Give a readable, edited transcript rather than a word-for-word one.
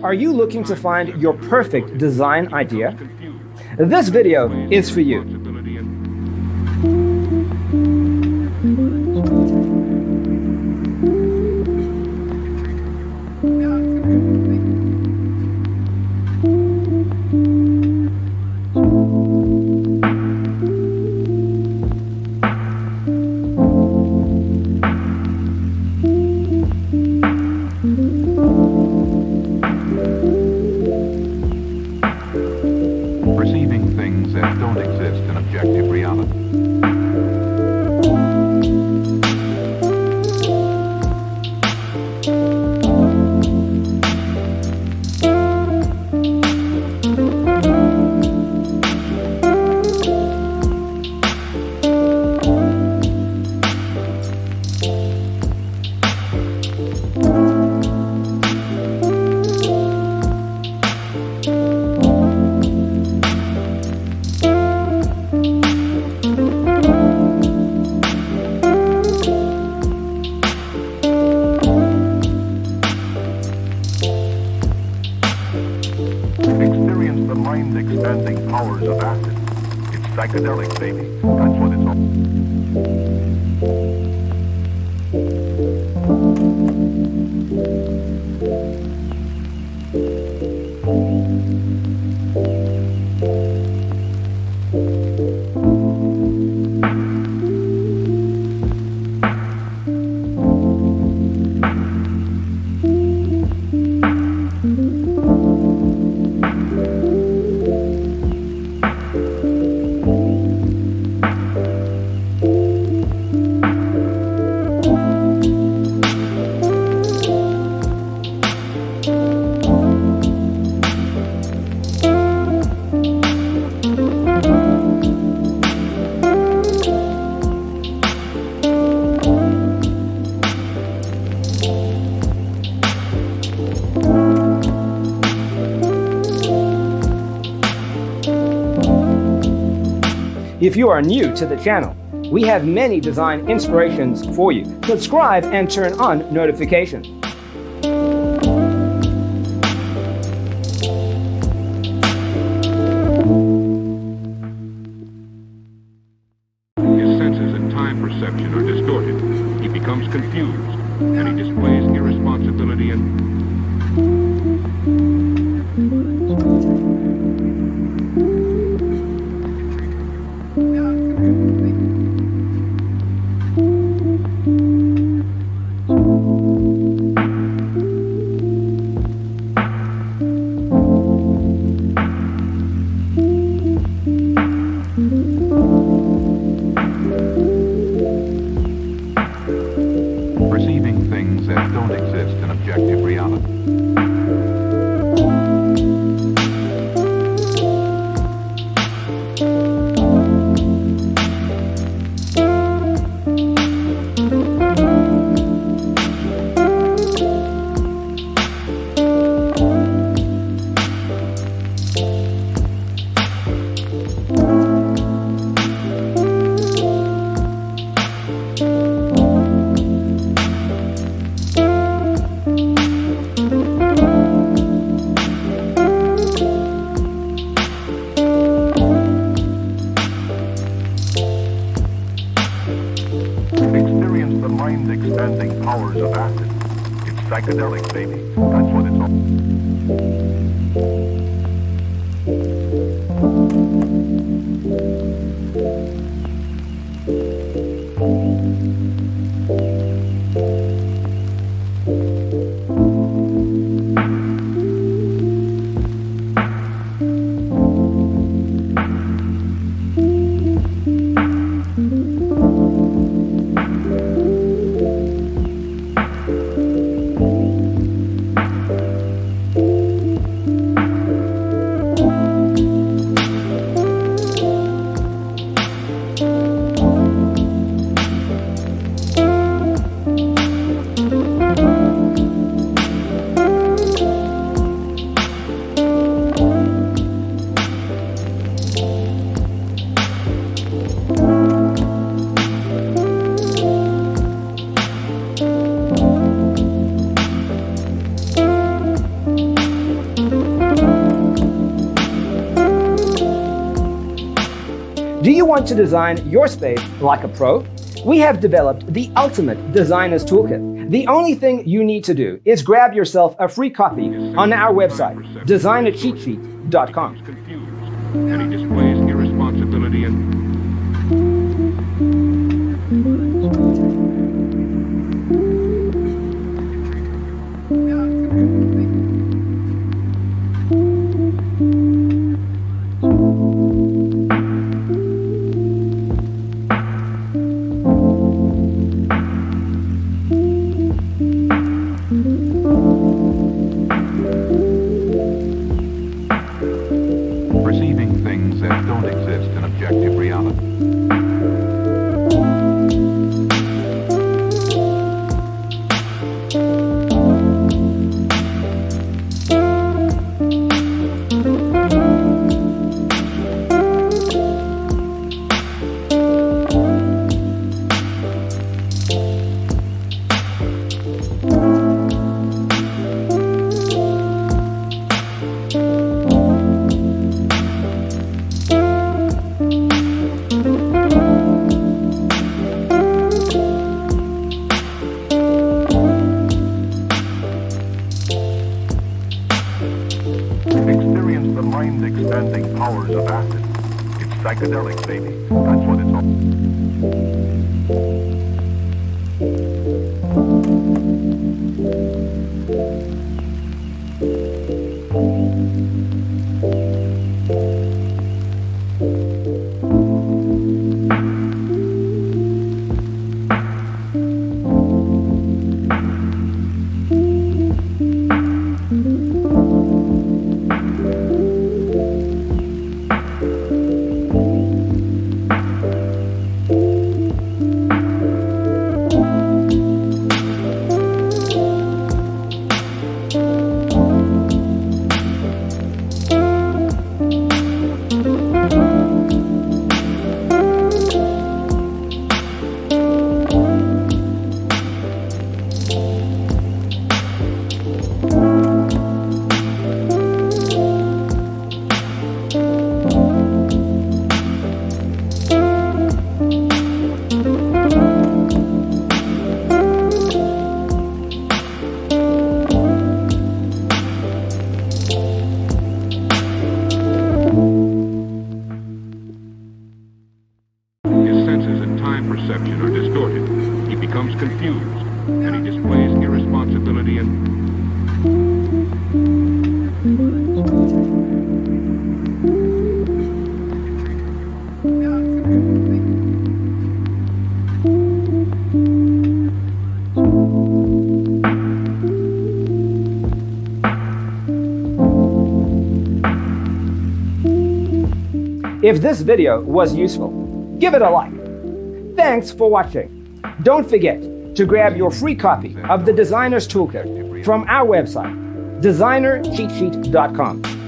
Are you looking to find your perfect design idea? This video is for you. Perceiving things that don't exist in objective reality. Experience the mind-expanding powers of acid. It's psychedelic, baby. That's what it's all. If you are new to the channel, we have many design inspirations for you. Subscribe and turn on notifications. His senses and time perception are distorted. He becomes confused, and he displays irresponsibility and... perceiving things that don't exist in objective reality. Experience the mind-expanding powers of acid. It's psychedelic, baby. That's what it's all. want to design your space like a pro? We have developed the ultimate designer's toolkit. The only thing you need to do is grab yourself a free copy on our website, designercheatsheet.com. And he displays irresponsibility and perceiving things that don't exist in objective reality. Experience the mind-expanding powers of acid. It's psychedelic, baby. That's what it's all. His senses and time perception are distorted. He becomes confused, and he displays irresponsibility and If this video was useful, give it a like. Thanks for watching. Don't forget to grab your free copy of the Designer's Toolkit from our website, designercheatsheet.com.